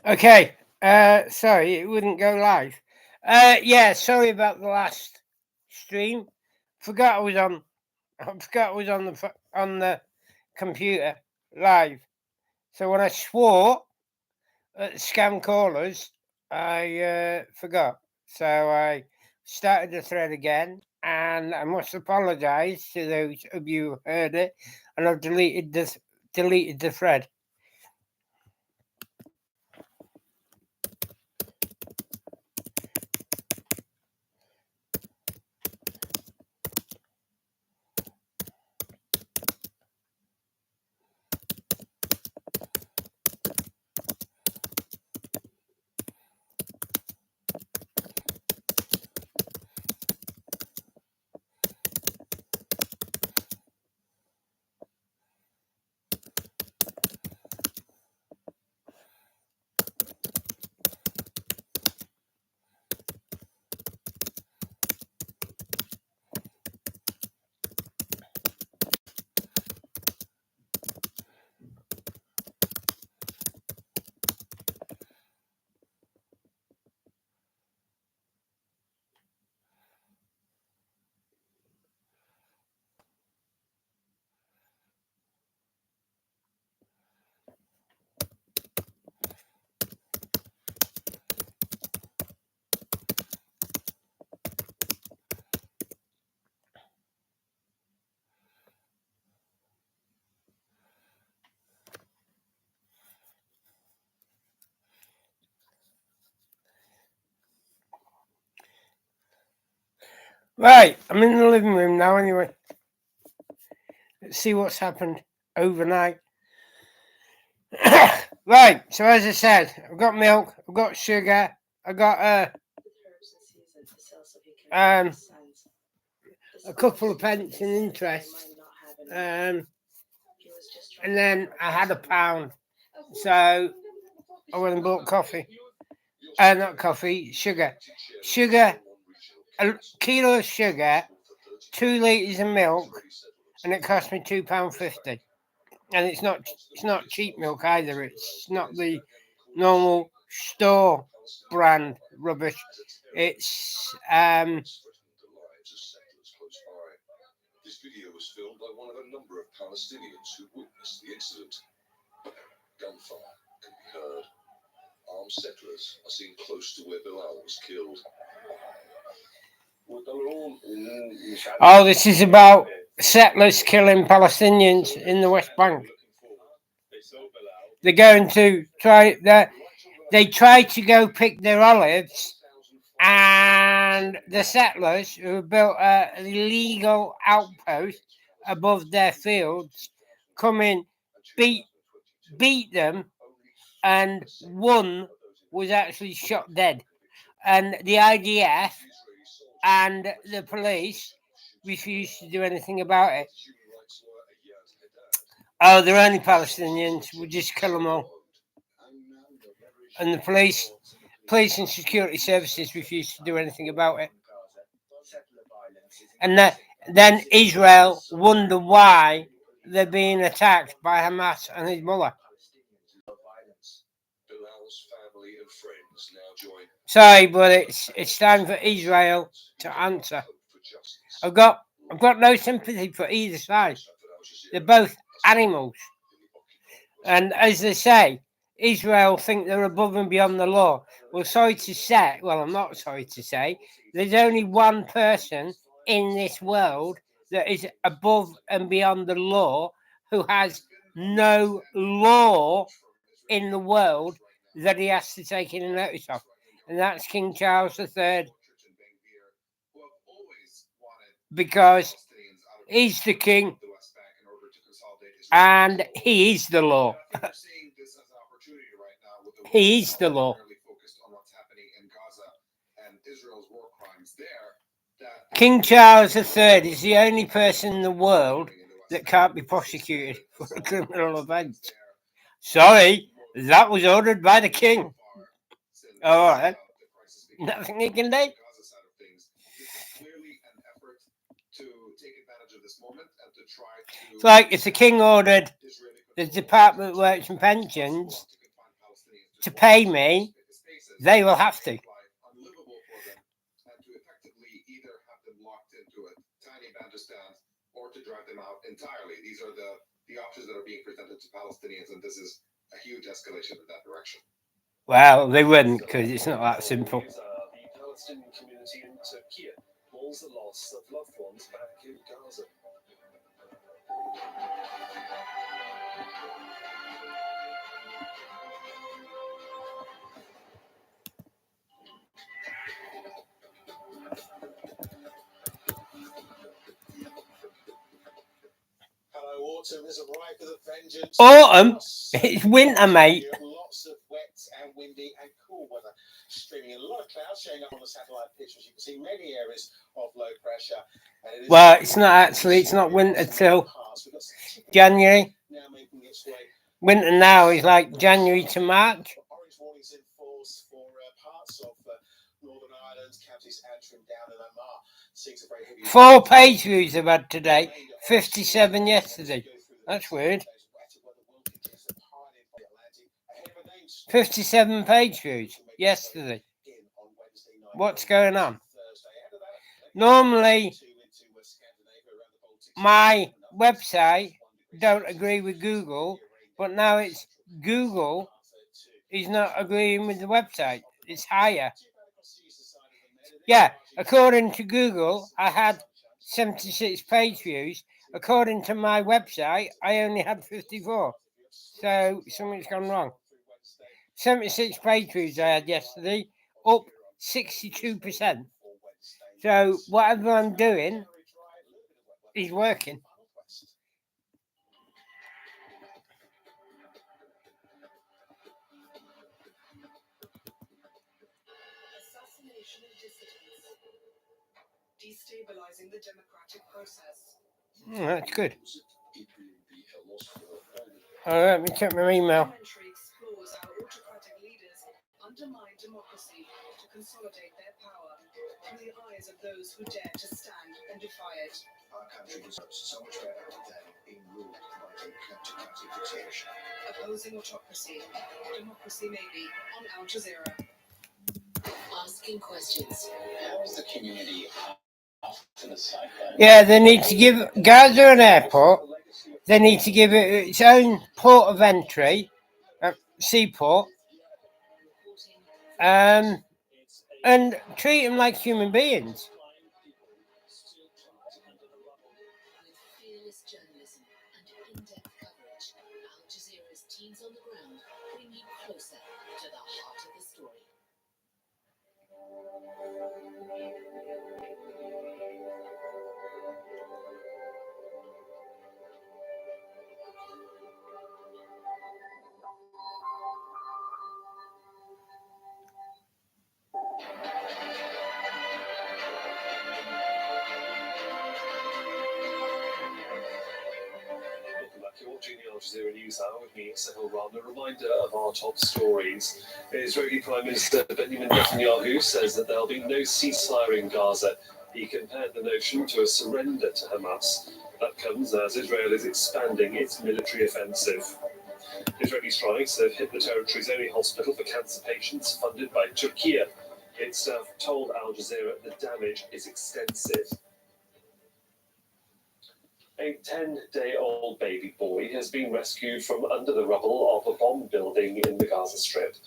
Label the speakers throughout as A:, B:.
A: Okay. Sorry, it wouldn't go live. Yeah, sorry about the last stream. Forgot I was on. I forgot I was on the computer live. So when I swore at scam callers, I forgot. So I started the thread again, and I must apologise to those of you who heard it, and I've deleted the thread. Right, I'm in the living room now anyway. Let's see what's happened overnight. Right, so as I said, I've got milk, I've got sugar, I've got a couple of pence in interest, and then I had £1. So I went and bought coffee. Not coffee, sugar. Sugar, a kilo of sugar, 2 litres of milk, and it cost me £2.50. And it's not cheap milk either. It's not the normal store brand rubbish. It's
B: This video was filmed by one of a number of Palestinians who witnessed the incident. Gunfire can be heard. Armed settlers are seen close to where Bilal was killed.
A: Oh, this is about settlers killing Palestinians in the West Bank. They're going to try that. They try to go pick their olives, and the settlers who built an illegal outpost above their fields come in, beat them, and one was actually shot dead. And the IDF and the police refused to do anything about it. Oh, they're only Palestinians. We'll just kill them all. And the police and security services refused to do anything about it. And then Israel wonder why they're being attacked by Hamas and Hezbollah. Sorry, but it's time for Israel to answer. I've got no sympathy for either side. They're both animals. And as they say, Israel think they're above and beyond the law. Well, I'm not sorry to say, there's only one person in this world that is above and beyond the law, who has no law in the world that he has to take in notice of. And that's King Charles III. Because he's the king and he is the law. He is the law. King Charles III is the only person in the world that can't be prosecuted for a criminal offence. Sorry, that was ordered by the king. All right. Nothing he can do. It's like if the king ordered the Department of Works and Pensions to pay me, they will have to.
B: Unlivable for them, and to effectively either have them locked into a tiny Bandistan or to drive them out entirely. These are the options that are being presented to Palestinians, and this is a huge escalation in that direction.
A: Well, they wouldn't, because it's not that simple.
C: The Palestinian community in Turkey mourns the loss of loved ones back in Gaza.
B: Hello, autumn has arrived with a vengeance.
A: Autumn? It's winter, mate.
B: Lots of wet and windy and cool weather. Streaming in a lot of clouds showing up on the satellite pictures. You can see many areas of low pressure.
A: Well, it's not winter till January. Winter now is like January to March.
B: Orange warnings in force for parts of Northern Ireland, counties Antrim, Down and Armagh. Seeing some very heavy
A: 4 page views I've had today, 57 yesterday. That's weird. 57 page views yesterday. What's going on? Normally, my website don't agree with Google, but now it's Google is not agreeing with the website. It's higher. Yeah, according to Google, I had 76 page views. According to my website, I only had 54. So something's gone wrong. 76 page views I had yesterday, up 62%. So whatever I'm doing is working.
D: Assassination of dissidents, destabilizing the democratic process.
A: That's good. Let me check my email.
D: Documentary explores how autocratic leaders undermine democracy to consolidate their power through the eyes of those who dare to stand and defy it.
B: Our country deserves so much better than being ruled by a kleptocratic dictatorship.
D: Opposing autocracy, democracy may be on Al Jazeera.
E: Asking questions. How is the community to the cyclone?
A: Yeah, they need to give Gaza an airport. They need to give it its own port of entry, seaport, and treat them like human beings.
E: With fearless journalism and in-depth coverage, Al Jazeera's teams on the ground bring you closer to the heart of the story.
C: You're watching the Al Jazeera News Hour with me, Sahil Ram. A reminder of our top stories. Israeli Prime Minister Benjamin Netanyahu says that there'll be no ceasefire in Gaza. He compared the notion to a surrender to Hamas. That comes as Israel is expanding its military offensive. Israeli strikes have hit the territory's only hospital for cancer patients funded by Turkey. Its staff told Al Jazeera the damage is extensive. A 10-day-old baby boy has been rescued from under the rubble of a bomb building in the Gaza Strip.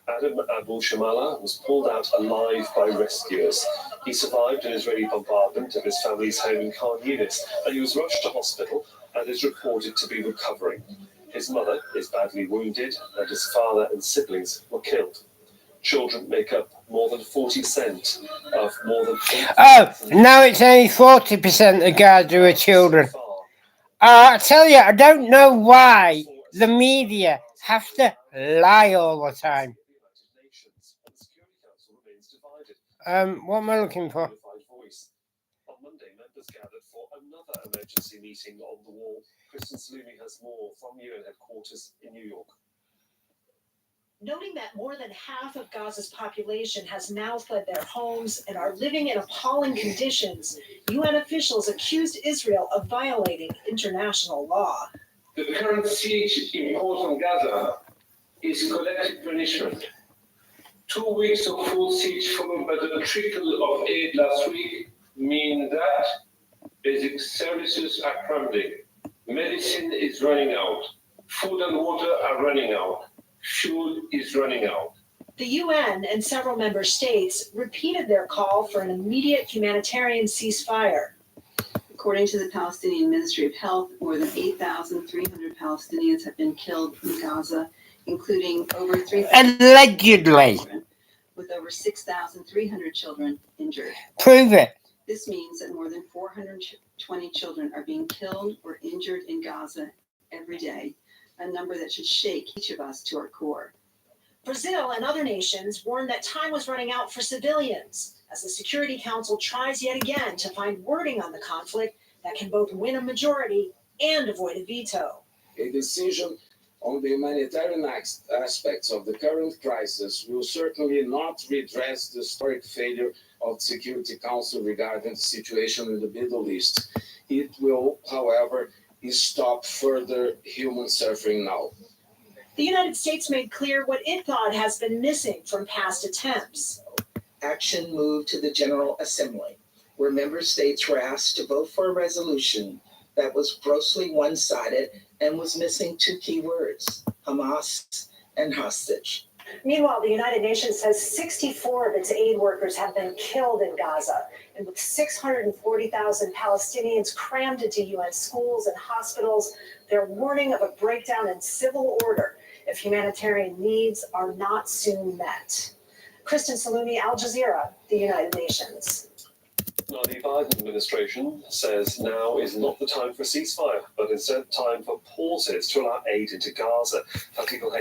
C: Adam Abu Shamala was pulled out alive by rescuers. He survived an Israeli bombardment of his family's home in Khan Yunis, and he was rushed to hospital and is reported to be recovering. His mother is badly wounded, and his father and siblings were killed. Children make up more than 40% of more than 8,000.
A: Oh, now it's only 40% of Gaza are children. I tell you, I don't know why the media have to lie all the time. What am I looking for?
C: On Monday, members gathered for another emergency meeting on the wall. Kristen Salumi has more from UN headquarters in New York.
F: Noting that more than half of Gaza's population has now fled their homes and are living in appalling conditions, UN officials accused Israel of violating international law.
G: The current siege imposed on Gaza
C: is collective punishment. 2 weeks of full siege followed by the trickle of aid last week mean that basic services are crumbling. Medicine is running out. Food and water are running out. Fuel is running out.
F: The UN and several member states repeated their call for an immediate humanitarian ceasefire.
G: According to the Palestinian Ministry of Health, more than 8,300 Palestinians have been killed in Gaza, including over 3,000
A: Allegedly.
G: children, with over 6,300 children injured.
A: Prove it.
G: This means that more than 420 children are being killed or injured in Gaza every day, a number that should shake each of us to our core.
F: Brazil and other nations warned that time was running out for civilians as the Security Council tries yet again to find wording on the conflict that can both win a majority and avoid a veto.
H: A decision on the humanitarian aspects of the current crisis will certainly not redress the historic failure of the Security Council regarding the situation in the Middle East. It will, however, stop further human suffering now.
F: The United States made clear what it thought has been missing from past attempts.
I: Action moved to the General Assembly, where member states were asked to vote for a resolution that was grossly one-sided and was missing two key words, Hamas and hostage.
F: Meanwhile, the United Nations says 64 of its aid workers have been killed in Gaza. And with 640,000 Palestinians crammed into UN schools and hospitals, they're warning of a breakdown in civil order if humanitarian needs are not soon met. Kristen Salumi, Al Jazeera, the United Nations.
C: Now, the Biden administration says now is not the time for a ceasefire, but instead time for pauses to allow aid into Gaza.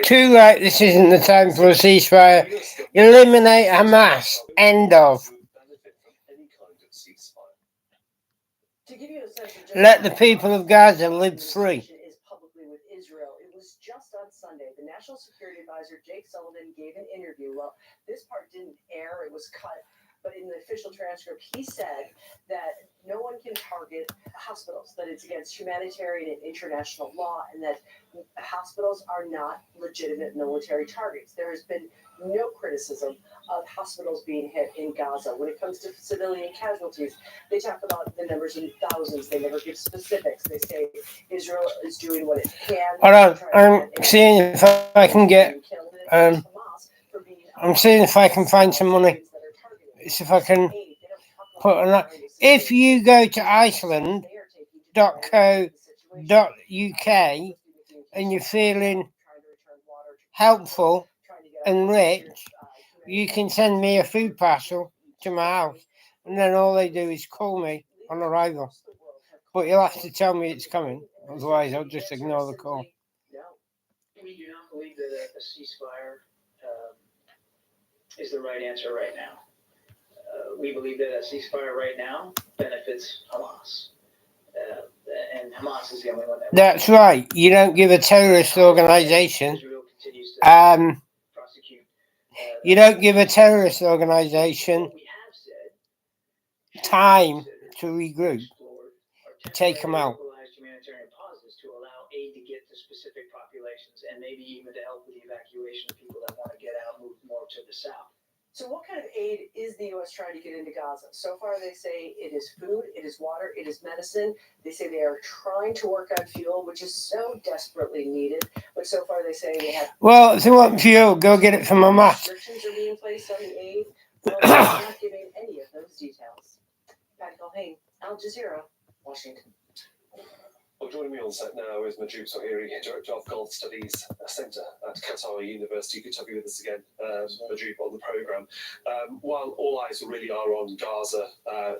A: Too late, this isn't the time for a ceasefire. Eliminate Hamas. End of.
F: To give you a sense of just
A: Let the people of Gaza live free.
F: is publicly with Israel. It was just on Sunday. The National Security Advisor Jake Sullivan gave an interview. Well, this part didn't air, it was cut. But in the official transcript, he said that no one can target hospitals, that it's against humanitarian and international law, and that hospitals are not legitimate military targets. There has been no criticism of hospitals being hit in Gaza. When it comes to civilian casualties, they talk about the numbers in thousands. They never give specifics. They say Israel is doing what it can.
A: Hold on, I'm seeing if I can get, I'm seeing if I can find some money. See if I can put on that. If you go to Iceland.co.uk and you're feeling helpful and rich, you can send me a food parcel to my house, and then all they do is call me on arrival. But you'll have to tell me it's coming, otherwise I'll just ignore the call.
J: We do not believe that a ceasefire is the right answer right now. We believe that a ceasefire right now benefits Hamas. And Hamas is the only one that...
A: That's right. You don't give a terrorist organization...
J: Israel continues to prosecute...
A: You don't give a terrorist organization time to regroup, to take them out.
J: Humanitarian pauses to allow aid to get to specific populations and maybe even to help with the evacuation of people that want to get out, move more to the south.
F: So what kind of aid is the U.S. trying to get into Gaza? So far, they say it is food, it is water, it is medicine. They say they are trying to work on fuel, which is so desperately needed. But so far, they say they have...
A: Well, if you want fuel, go get it from Hamas.
F: Restrictions are being placed on the aid. Well, they're not giving any of those details. Pat Culhane, Al Jazeera, Washington.
C: Well, joining me on set now is Majub Sohiri, Director of Gulf Studies Centre at Qatar University. Good to have you with us again, Majub, on the programme. While all eyes really are on Gaza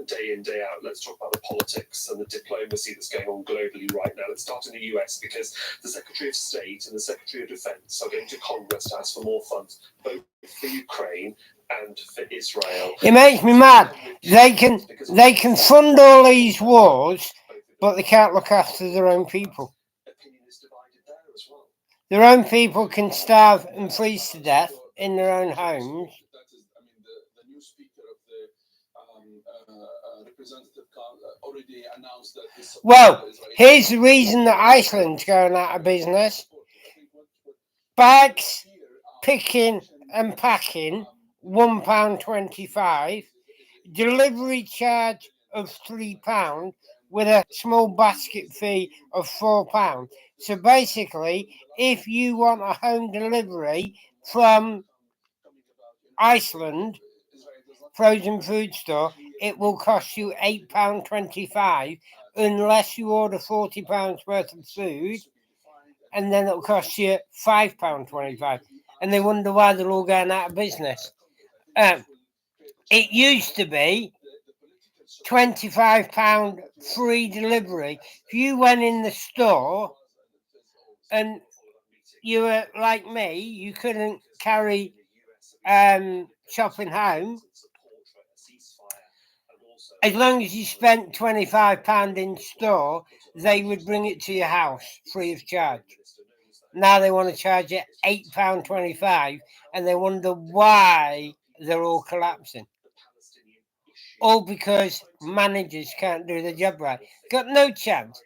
C: day in, day out, let's talk about the politics and the diplomacy that's going on globally right now. Let's start in the US, because the Secretary of State and the Secretary of Defence are going to Congress to ask for more funds, both for Ukraine and for Israel.
A: It makes me mad. They can fund all these wars, but they can't look after their own people.
C: Opinion is divided there as well.
A: Their own people can starve and freeze to death in their own homes.
H: The new speaker of the representative already announced that this...
A: Well, here's the reason that Iceland's going out of business. Bags, picking and packing, £1.25. Delivery charge of £3 with a small basket fee of £4. So basically, if you want a home delivery from Iceland frozen food store, it will cost you £8.25 unless you order £40 worth of food, and then it'll cost you £5.25. And they wonder why they're all going out of business. It used to be £25 free delivery. If you went in the store and you were like me, you couldn't carry shopping home. As long as you spent £25 in store, they would bring it to your house free of charge. Now they want to charge you £8.25, and they wonder why they're all collapsing. All because managers can't do the job right. Got no chance.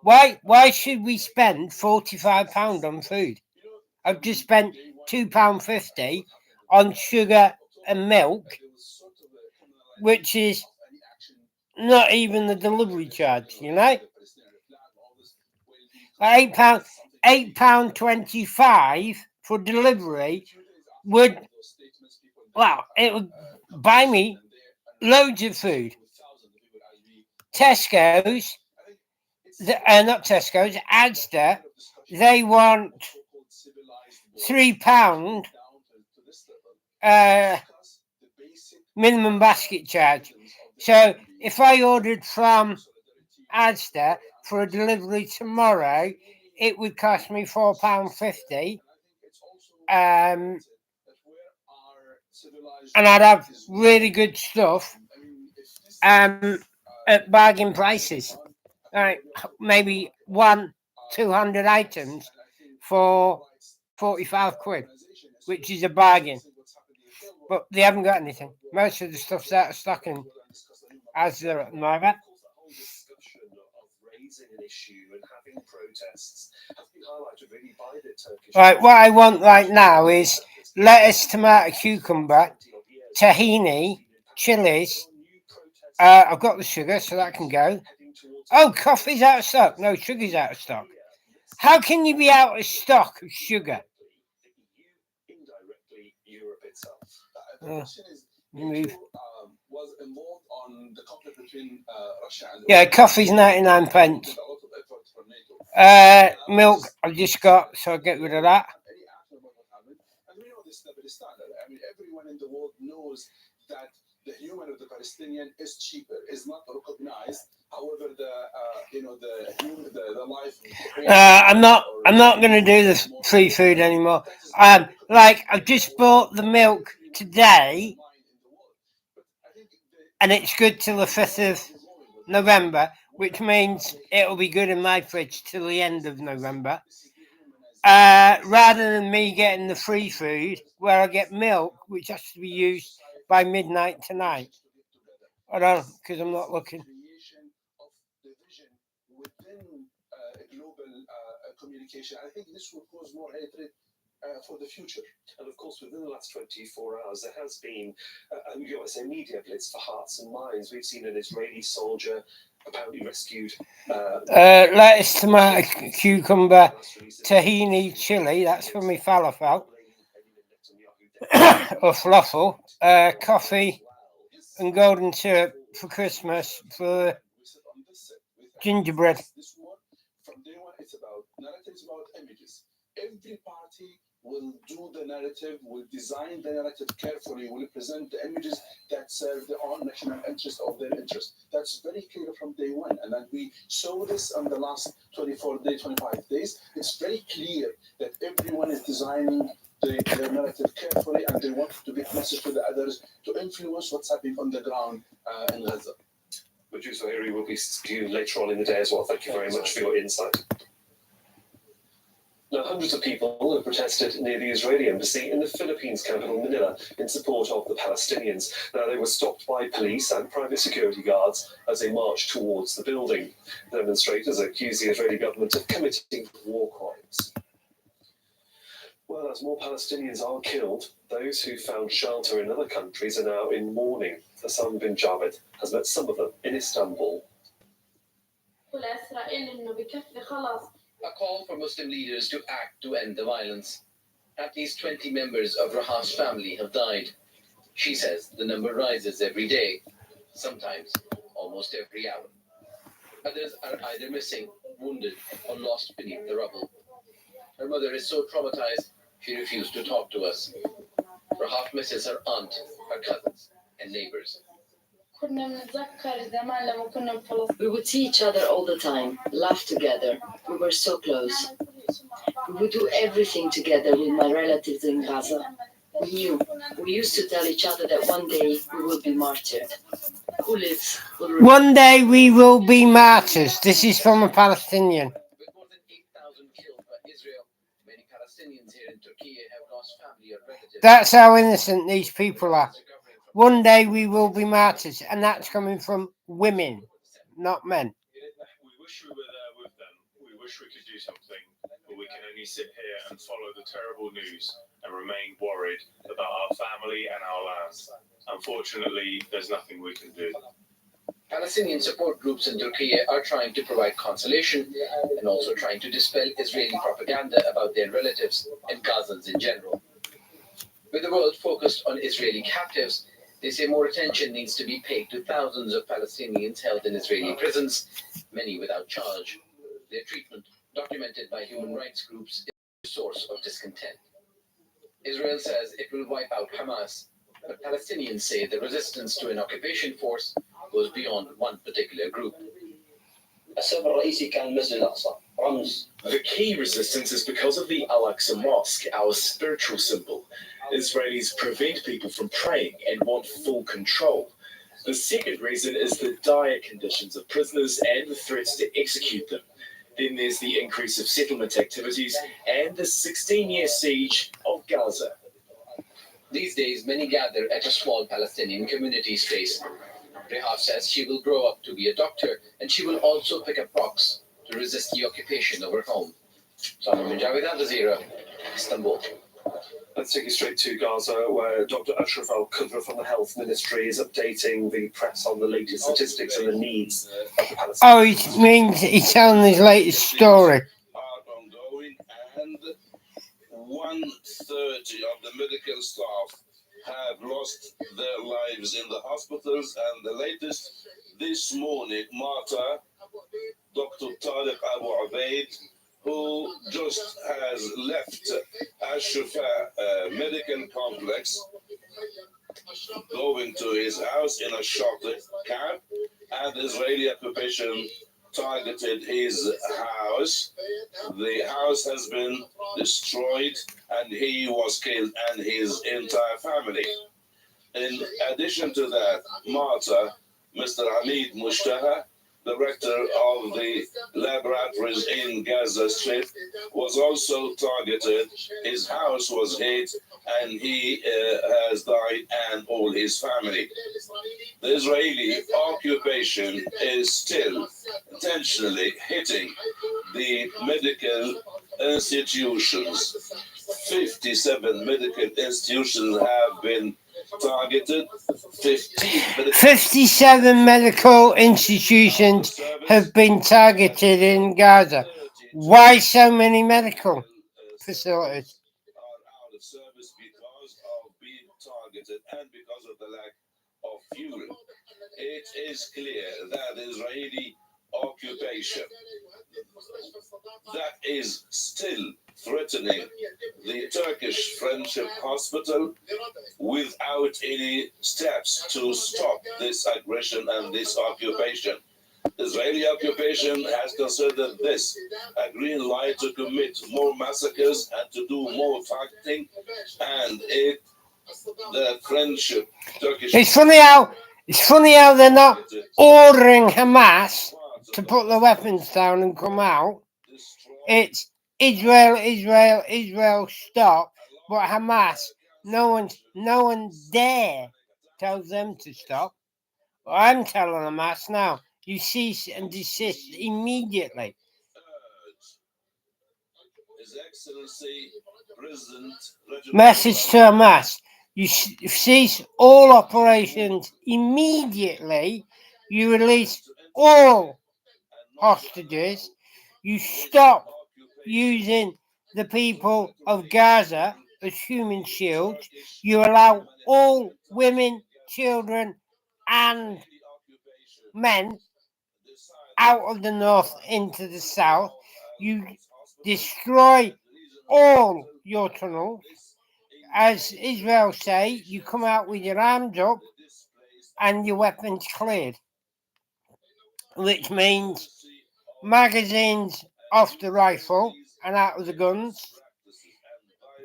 A: Why should we spend £45 on food? I've just spent £2.50 on sugar and milk, which is not even the delivery charge, you know? £8.25 for delivery would buy me loads of food. Tesco's, not Tesco's, Asda, they want £3 minimum basket charge. So if I ordered from Asda for a delivery tomorrow, it would cost me £4.50. And I'd have really good stuff at bargain prices. Maybe 200 items for £45, which is a bargain. But they haven't got anything. Most of the stuff's out of stock in Asda at the moment. Right, what I want right now is lettuce, tomato, cucumber, tahini, chilies. I've got the sugar, so that can go. Oh, coffee's out of stock. No, sugar's out of stock. How can you be out of stock of sugar? Move. Yeah, coffee's 99p. Milk I've just got, so I'll get rid of that.
B: Everyone in the world knows that the human of the Palestinian is cheaper, is not recognized. However, the life.
A: I'm not going to do the free food anymore. I've just bought the milk today, and it's good till the 5th of November, which means it'll be good in my fridge till the end of November. Rather than me getting the free food, where I get milk, which has to be used by midnight tonight. I don't, because I'm not looking.
B: Communication. I think this will cause more hatred for the future.
C: And of course, within the last 24 hours, there has been a USA media blitz for hearts and minds. We've seen an Israeli soldier apparently rescued.
A: Lettuce, tomato, cucumber, tahini, chili. That's for me falafel or falafel. Coffee and golden syrup for Christmas for gingerbread.
B: From day one, it's about narratives, about images. Every party will do the narrative, will design the narrative carefully, will present the images that serve their own national interest or their interest. That's very clear from day one. And then we saw this on the last 25 days. It's very clear that everyone is designing their narrative carefully, and they want to give message to the others to influence what's happening on the ground in Gaza.
C: Producer Harry will be to you later on in the day as well. Thank you very much for your insight. Now, hundreds of people have protested near the Israeli embassy in the Philippines capital, Manila, in support of the Palestinians. Now, they were stopped by police and private security guards as they marched towards the building. Demonstrators accuse the Israeli government of committing war crimes. Well, as more Palestinians are killed, those who found shelter in other countries are now in mourning. Hassan bin Javed has met some of them in Istanbul.
K: A call for Muslim leaders to act to end the violence. At least 20 members of Rahat's family have died. She says the number rises every day, sometimes almost every hour. Others are either missing, wounded, or lost beneath the rubble. Her mother is so traumatized, she refused to talk to us. Rahat misses her aunt, her cousins, and neighbors.
L: We would see each other all the time, laugh together. We were so close. We would do everything together with my relatives in Gaza. We knew. We used to tell each other that one day we will be martyred. Who lives will remember.
A: One day we will be martyrs. This is from a Palestinian.
K: With more than 8,000 killed by Israel, many Palestinians here in Turkey have lost family or relatives.
A: That's how innocent these people are. One day we will be martyrs, and that's coming from women, not men.
M: We wish we were there with them. We wish we could do something, but we can only sit here and follow the terrible news and remain worried about our family and our lands. Unfortunately, there's nothing we can do.
K: Palestinian support groups in Turkey are trying to provide consolation and also trying to dispel Israeli propaganda about their relatives and Gazans in general. With the world focused on Israeli captives, they say more attention needs to be paid to thousands of Palestinians held in Israeli prisons, many without charge. Their treatment, documented by human rights groups, is a source of discontent. Israel says it will wipe out Hamas, but Palestinians say the resistance to an occupation force goes beyond one particular group.
M: The key resistance is because of the Al-Aqsa Mosque, our spiritual symbol. Israelis prevent people from praying and want full control. The second reason is the dire conditions of prisoners and the threats to execute them. Then there's the increase of settlement activities and the 16-year siege of Gaza.
K: These days, many gather at a small Palestinian community space. Rehat says she will grow up to be a doctor, and she will also pick up rocks to resist the occupation of her home. Salam bin Javed, Al Jazeera, Istanbul.
C: Let's take you straight to Gaza, where Dr. Ashraf Al-Qudra from the Health Ministry is updating the press on the latest statistics and the needs of the Palestinians.
A: Oh, it means he's telling his latest story.
B: Are ongoing, and 130 of the medical staff have lost their lives in the hospitals, and the latest this morning, Marta, Dr. Tariq Abu Ubaid, who just has left Al-Shifa medical complex, going to his house in a shelter camp, and Israeli occupation targeted his house. The house has been destroyed, and he was killed, and his entire family. In addition to that, Marta, Mr. Hamid Mushtaha, director of the laboratories in Gaza Strip, was also targeted. His house was hit, and he has died, and all his family. The Israeli occupation is still intentionally hitting the medical institutions. 57 medical institutions have been targeted.
A: 57 medical institutions have been targeted in Gaza. Why so many medical facilities?
B: Are out of service because of being targeted and because of the lack of fuel. It is clear that Israeli occupation that is still threatening the Turkish Friendship Hospital without any steps to stop this aggression and this occupation. Israeli occupation has considered this a green light to commit more massacres and to do more fighting, and the friendship Turkish.
A: It's funny how they're not ordering Hamas to put the weapons down and come out. It's Israel, stop. But Hamas, no one dare tells them to stop. Well, I'm telling Hamas now, you cease and desist immediately.
B: His Excellency
A: Message to Hamas: you cease all operations immediately. You release all hostages. You stop using the people of Gaza as human shields. You allow all women, children, and men out of the north into the south. You destroy all your tunnels. As Israel say, you come out with your arms up and your weapons cleared, which means magazines off the rifle and out of the guns,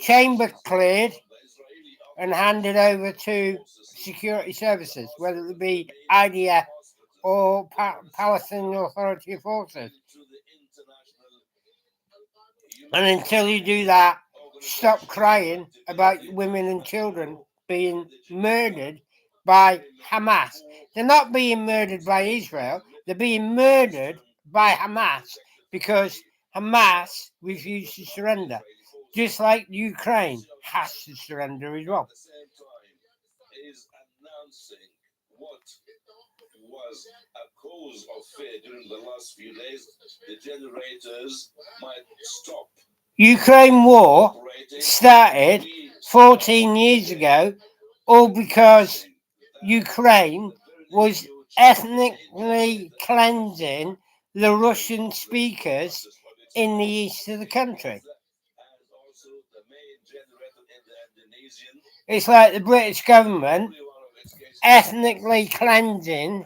A: chamber cleared and handed over to security services, whether it be IDF or Palestinian Authority forces. And until you do that, stop crying about women and children being murdered by Hamas. They're not being murdered by Israel, they're being murdered by Hamas because Hamas refused to surrender, just like Ukraine has to surrender as well.
B: Is announcing what was a cause of fear during the last few days. The generators might stop.
A: Ukraine war started 14 years ago, all because Ukraine was ethnically cleansing the Russian speakers in the east of the country. It's like the British government ethnically cleansing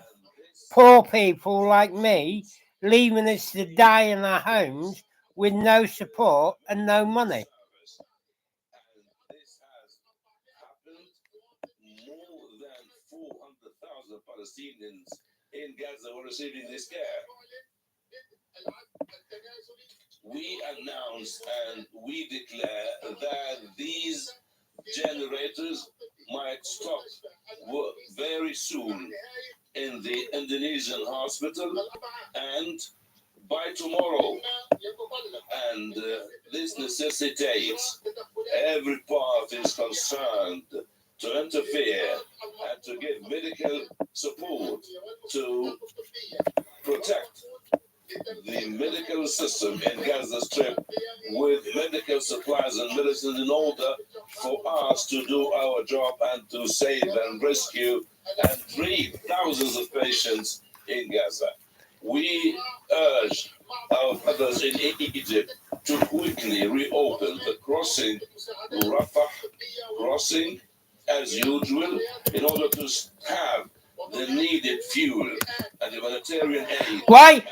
A: poor people like me, leaving us to die in our homes with no support and no money.
B: This has happened. More than 400,000 Palestinians in Gaza were receiving this care. We announce and we declare that these generators might stop very soon in the Indonesian hospital and by tomorrow. And this necessitates every party is concerned to interfere and to give medical support to protect the medical system in Gaza Strip with medical supplies and medicine in order for us to do our job and to save and rescue and treat thousands of patients in Gaza. We urge our brothers in Egypt to quickly reopen the crossing, Rafah crossing, as usual, in order to have the needed fuel and humanitarian aid.
A: Why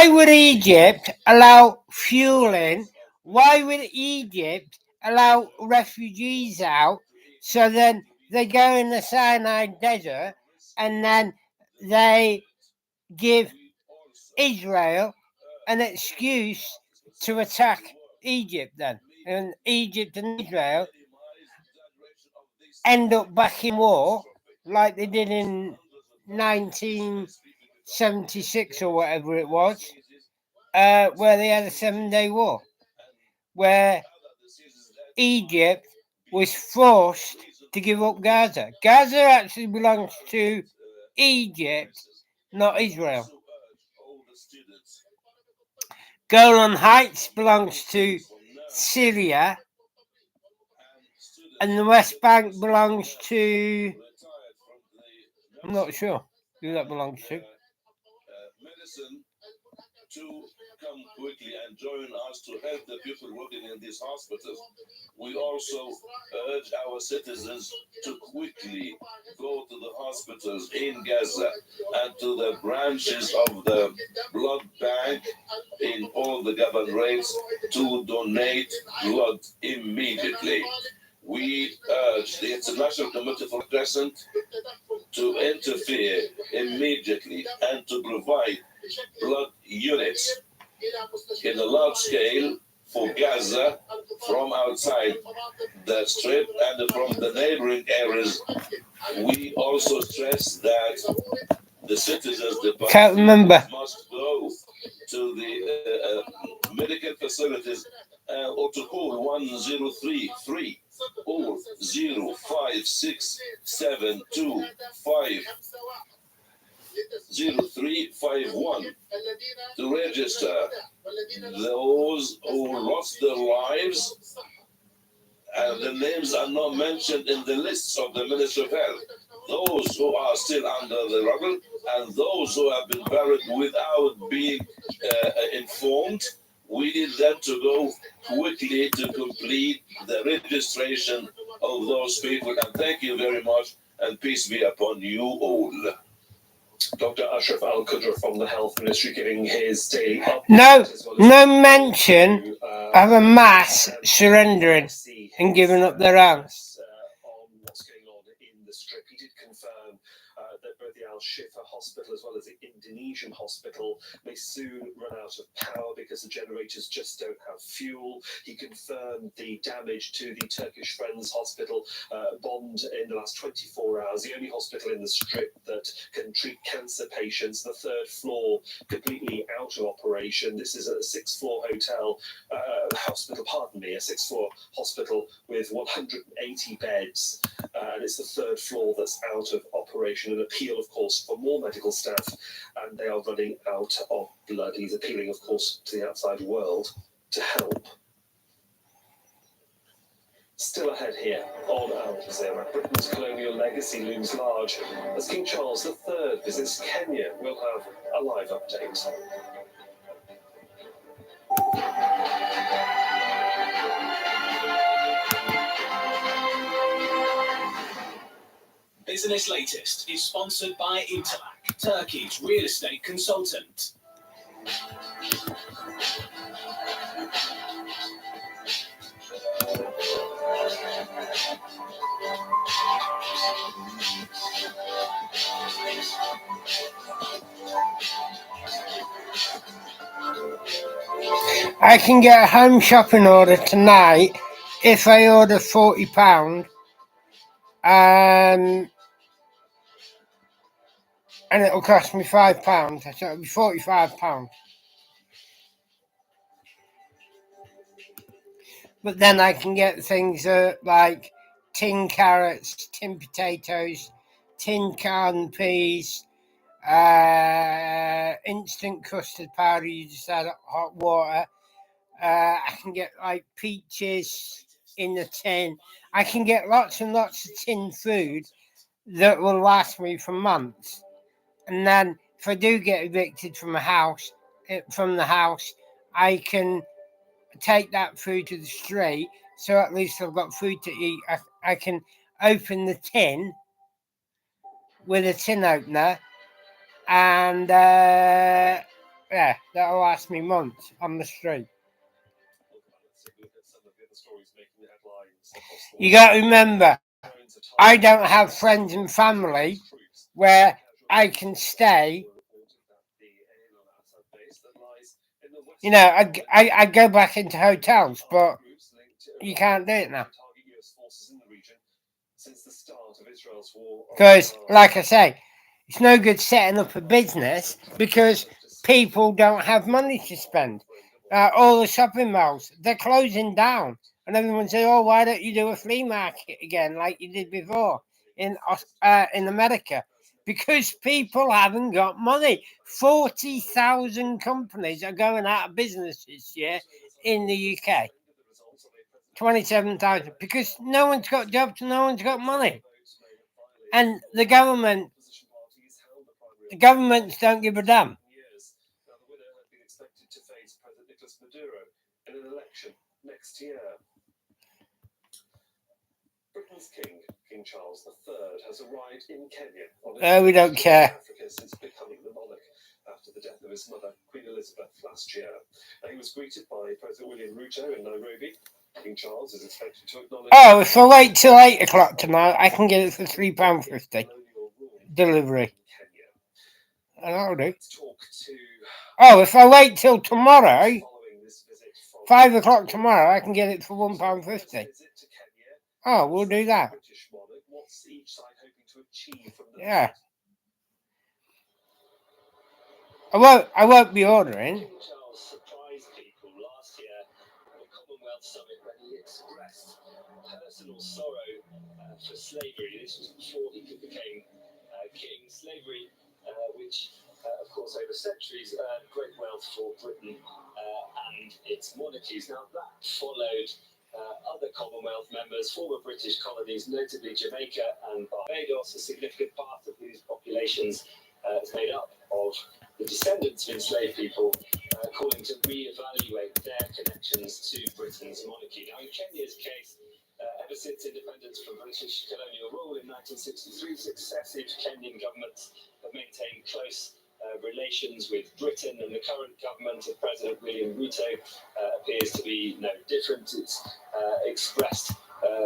A: would Egypt allow fueling? Why would Egypt allow refugees out so then they go in the Sinai desert and then they give Israel an excuse to attack Egypt then? And Egypt and Israel end up back in war like they did in 1976 or whatever it was, where they had a 7-day war, where Egypt was forced to give up Gaza. Gaza actually belongs to Egypt, not Israel. Golan Heights belongs to Syria, and the West Bank belongs to... I'm not sure who that belongs to.
B: Medicine to come quickly and join us to help the people working in these hospitals. We also urge our citizens to quickly go to the hospitals in Gaza and to the branches of the blood bank in all the governorates to donate blood immediately. We urge the International Committee for Crescent to interfere immediately and to provide blood units in a large scale for Gaza from outside the strip and from the neighboring areas. We also stress that the citizens must go to the medical facilities or to call 1033 or 0567250351 to register those who lost their lives. And the names are not mentioned in the lists of the Ministry of Health. Those who are still under the rubble and those who have been buried without being informed, we need them to go quickly to complete the registration of those people. And thank you very much, and peace be upon you all.
C: Dr. Ashraf Al Qudra from the Health Ministry giving his daily update.
A: No mention of a mass surrendering and giving up their arms.
C: On what's going on in the Strip. He did confirm that both the Al Shifa hospital as well as the Indonesian hospital may soon run out of power because the generators just don't have fuel. He confirmed the damage to the Turkish Friends Hospital bombed in the last 24 hours, the only hospital in the Strip that can treat cancer patients. The third floor completely out of operation. This is a sixth-floor hotel, hospital, pardon me, a sixth-floor hospital with 180 beds, and it's the third floor that's out of operation. An appeal, of course, for more medical staff, and they are running out of blood. He's appealing, of course, to the outside world to help. Still ahead here on Al Jazeera, Britain's colonial legacy looms large as King Charles III visits Kenya. We'll have a live update.
N: Business Latest is sponsored by Interlac, Turkey's real estate consultant.
A: I can get a home shopping order tonight if I order £40, and it'll cost me £5, so it'll be £45. But then I can get things like tin carrots, tin potatoes, tin canned peas, instant custard powder, you just add hot water. I can get like peaches in the tin. I can get lots and lots of tin food that will last me for months. And then if I do get evicted from the house, I can take that food to the street, so at least I've got food to eat. I can open the tin with a tin opener, and yeah, that'll last me months on the street. You got to remember, I don't have friends and family where I can stay. You know, I go back into hotels, but you can't do it now. Because, like I say, it's no good setting up a business because people don't have money to spend. All the shopping malls, they're closing down. And everyone says, oh, why don't you do a flea market again like you did before in America? Because people haven't got money. 40,000 companies are going out of business this year in the UK. 27,000. Because no one's got jobs and no one's got money. And the governments don't give a damn.
C: In an election next year. Britain's King Charles III, has arrived in Kenya.
A: We don't care.
C: Africa since becoming the monarch after the death of his mother, Queen Elizabeth, last year. He was greeted by President William Ruto in Nairobi. King Charles is expected to acknowledge.
A: Oh, if I wait till 8 o'clock tonight, I can get it for £3.50 delivery. And that'll do. Oh, if I wait till tomorrow, 5 o'clock tomorrow, I can get it for £1.50. Oh, we'll do that. Yeah. I won't be ordering.
C: personal sorrow for slavery. This was before he became king. Slavery, which, of course, over centuries earned great wealth for Britain and its monarchies. Now, that followed other Commonwealth members, former British colonies, notably Jamaica and Barbados, a significant part of whose populations is made up of the descendants of enslaved people, calling to re-evaluate their connections to Britain's monarchy. Now, in Kenya's case, ever since independence from British colonial rule in 1963, successive Kenyan governments have maintained close relations with Britain, and the current government of President William Ruto appears to be no different. It's expressed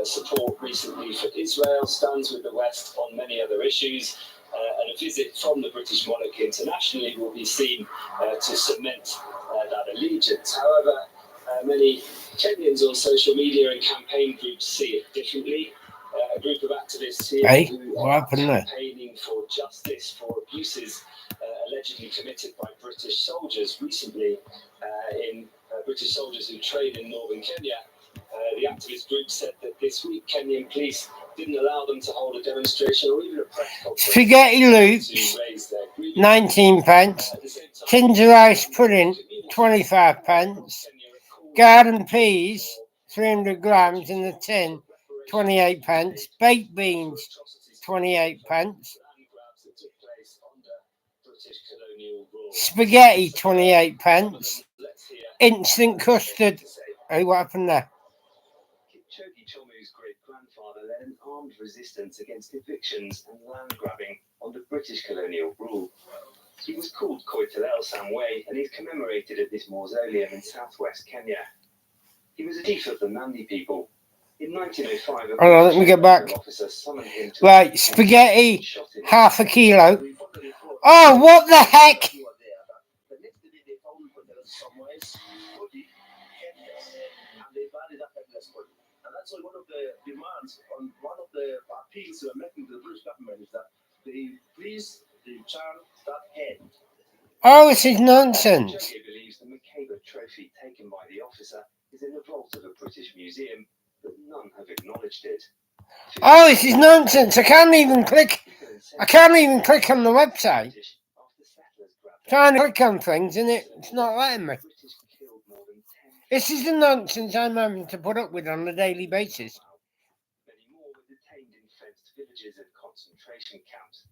C: support recently for Israel, stands with the West on many other issues, and a visit from the British monarch internationally will be seen to cement that allegiance. However, many Kenyans on social media and campaign groups see it differently. A group of activists here who are campaigning for justice for abuses allegedly committed by British soldiers recently in British soldiers who train in northern Kenya. The activist group said that this week Kenyan police didn't allow them to hold a demonstration or even a press conference.
A: Spaghetti loops, 19 pence. Tins of rice pudding, 25 pence. Garden peas, 300 grams in the tin, 28 pence. Baked beans, 28 pence. Spaghetti, 28 pence. Instant custard. Hey, what happened there?
C: Chomu's great-grandfather led an armed resistance against evictions and land grabbing under British colonial rule. He was called Koitalel Samwe, and he's commemorated at this mausoleum in southwest Kenya. He was a chief of the Nandi people. In 1905,
A: hold on, let me get back. Right, spaghetti, half a kilo. Oh, what the heck?
O: And that's one of the demands on one of the appeals we're making to the British government is that they please return that head.
A: Oh, this is nonsense.
C: He believes the macabre trophy taken by the officer is in the vault of a British museum, but none have acknowledged it.
A: Oh, this is nonsense. I can't even click on the website. Trying to click on things and it's not letting me. This is the nonsense I'm having to put up with on a daily basis.
C: Many more were detained in fenced villages and concentration camps.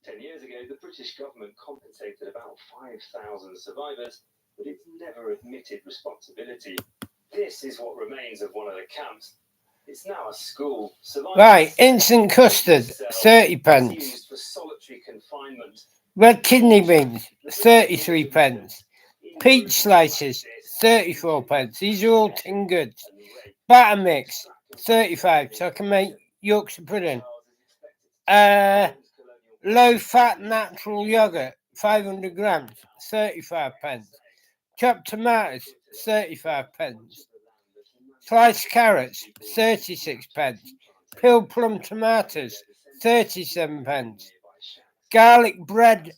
C: 10 years ago, the British government compensated about 5,000 survivors, but it's never admitted responsibility. This is what remains of one of the camps. It's now a school.
A: Right, instant custard, 30 pence.
C: Used for solitary confinement.
A: Red kidney beans, 33 pence. Peach slices, 34 pence. These are all tin goods. Batter mix, 35, so I can make Yorkshire pudding. Low fat natural yogurt, 500 grams, 35 pence. Chopped tomatoes, 35 pence. Sliced carrots, 36 pence. Peeled plum tomatoes, 37 pence. Garlic bread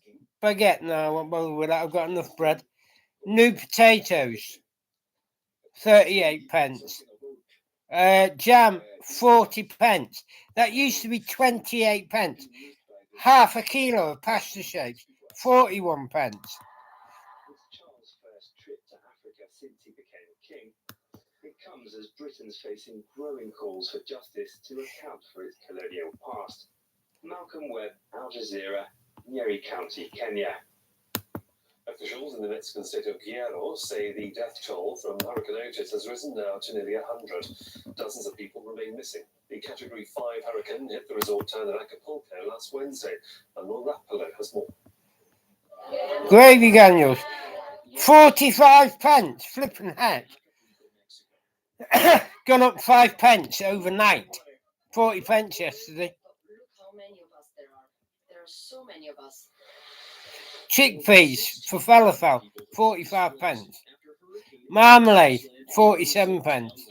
A: baguette. No, I won't bother with that. I've got enough bread. New potatoes, 38 pence. Jam, 40 pence. That used to be 28 pence. Half a kilo of pasta shapes, 41 pence.
C: It's Charles' first trip to Africa since he became king. It comes as Britain's facing growing calls for justice to account for its colonial past. Malcolm Webb, Al Jazeera, Nyeri County, Kenya.
P: Officials in the Mexican state of Guerrero say the death toll from Hurricane Otis has risen now to nearly 100. Dozens of people remain missing. The Category 5 hurricane hit the resort town of Acapulco last Wednesday, and Will Rapolo has more.
A: Gravy granules, 45 pence. Flipping heck. Gone up 5 pence overnight. 40 pence yesterday.
L: Look how many of us there are. There are so many of us.
A: Chickpeas for falafel, 45 pence. Marmalade, 47 pence.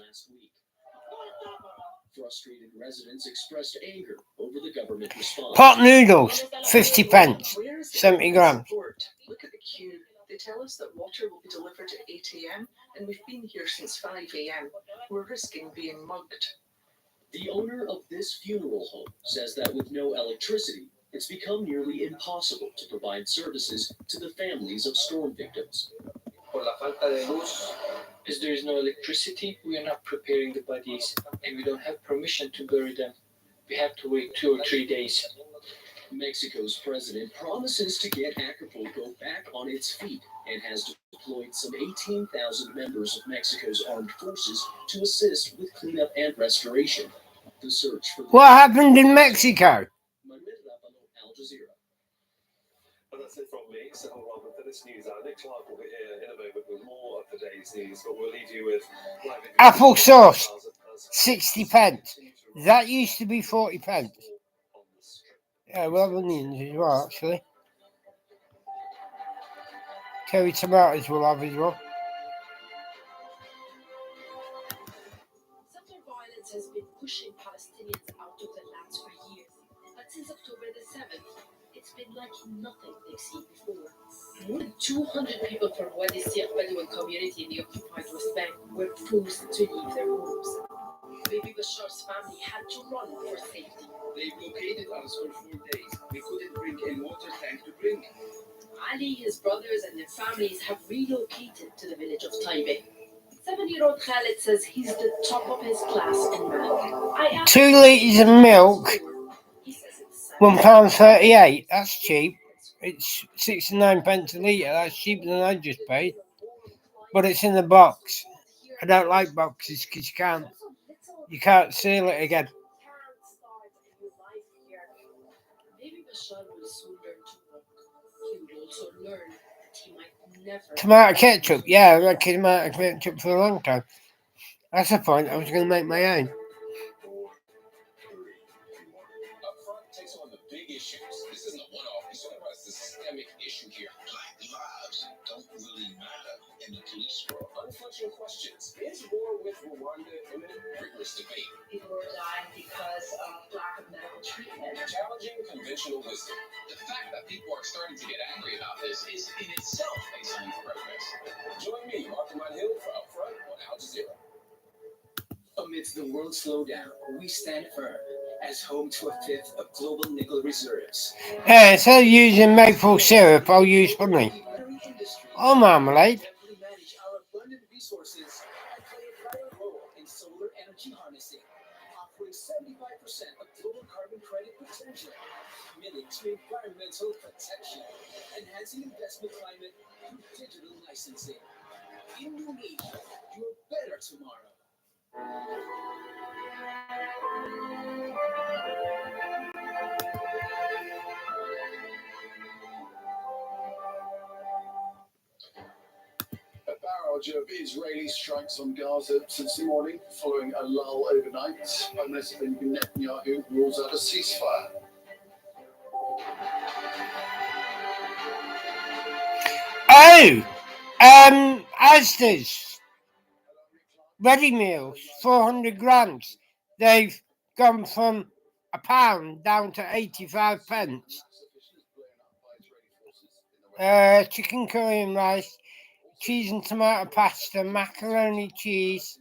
Q: Frustrated residents expressed anger over the government response.
A: Pot noodles, 50 pence, 70 grams.
R: Look at the queue. They tell us that water will be delivered at 8 a.m. and we've been here since 5 a.m. We're risking being mugged.
Q: The owner of this funeral home says that with no electricity, it's become nearly impossible to provide services to the families of storm victims.
S: As there is no electricity, we are not preparing the bodies, and we don't have permission to bury them. We have to wait 2 or 3 days.
Q: Mexico's president promises to get Acapulco back on its feet and has deployed some 18,000 members of Mexico's armed forces to assist with cleanup and restoration. The search for
A: What happened in Mexico?
Q: Al Jazeera.
P: And that's it from me. So hold on for this news. Nick Clark will be here in a moment with more of the day's news, but we'll leave you with
A: Apple sauce, 60 pence. That used to be 40 pence. Yeah, we'll have onions as well, actually. Cherry tomatoes we'll have as well.
E: Settler violence has been pushing Palestinians out of their lands for years. But since October the 7th, it's been like nothing they've seen before. More than 200 people from Wadi Sir Bedouin community in the occupied West Bank were forced to leave their homes. Baby Bashar's family had to run for safety.
T: They blockaded us for 4 days. We couldn't bring a water tank to drink.
E: Ali, his brothers, and their families have relocated to the village of Taibeh. 7-year-old Khalid says he's the top of his class in math.
A: 2 litres of milk, £1.38. That's cheap. It's 69 pence a litre. That's cheaper than I just paid. But it's in the box. I don't like boxes because you can't seal it again.
E: Baby Bashar will soon learn to walk. He will also learn that he might never.
A: Tomato ketchup. Yeah, I like tomato ketchup for a long time. That's the point. I was going to make my own.
B: Upfront takes on the big issues. This isn't a one-off. He's talking about a systemic issue here. Black lives don't really matter in the police world. Unflinching questions. Is war with Rwanda imminent? Rigorous debate.
F: People are dying because of lack of medical treatment.
B: Challenging conventional wisdom.
K: The fact that people are starting to get angry about this is in itself a sign of progress.
B: Join me, Mark Hill, for Upfront on Al Jazeera.
U: Amidst the world slowdown, we stand firm as home to a fifth of global nickel reserves.
A: Instead of using maple syrup, I'll use honey. Or marmalade.
U: Manage our abundant resources and play a vital role in solar energy harnessing, offering 75% of global carbon credit potential, committing to environmental protection, enhancing investment climate through digital licensing. Indonesia, your better tomorrow.
B: A barrage of Israeli strikes on Gaza since the morning, following a lull overnight. Prime Minister Benjamin Netanyahu rules out a ceasefire.
A: Asda's ready meals, 400 grams. They've gone from £1 down to 85 pence. Chicken curry and rice, cheese and tomato pasta, macaroni cheese.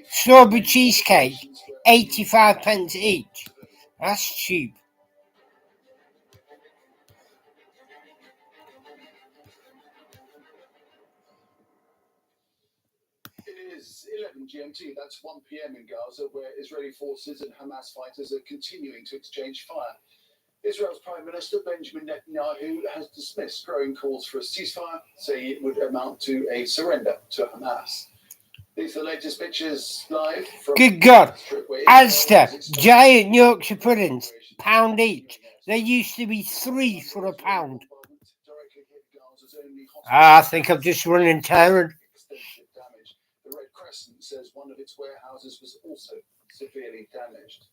A: Strawberry cheesecake, 85 pence each. That's cheap.
B: It is 11 GMT, that's 1 p.m. in Gaza, where Israeli forces and Hamas fighters are continuing to exchange fire. Israel's Prime Minister Benjamin Netanyahu has dismissed growing calls for a ceasefire, saying it would amount to a surrender to Hamas. These are the latest pictures live from...
A: Good God. Asda, giant Yorkshire puddings, £1 each. They used to be 3 for £1. I think I'm just running tired.
B: The Red Crescent says one of its warehouses was also severely damaged.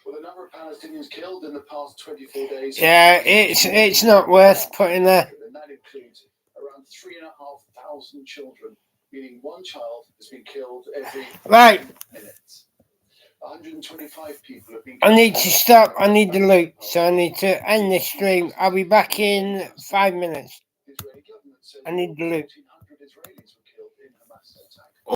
B: With a number of Palestinians killed in the past 24 days...
A: Yeah, it's not worth putting there.
B: And that includes around 3,500 children, meaning one child has been killed every minutes. 125 people have been killed.
A: I need to stop. I need the loot, so I need to end this stream. I'll be back in 5 minutes.
B: The Israeli government
A: I need blue.
B: Israelis were killed in Hamas attack.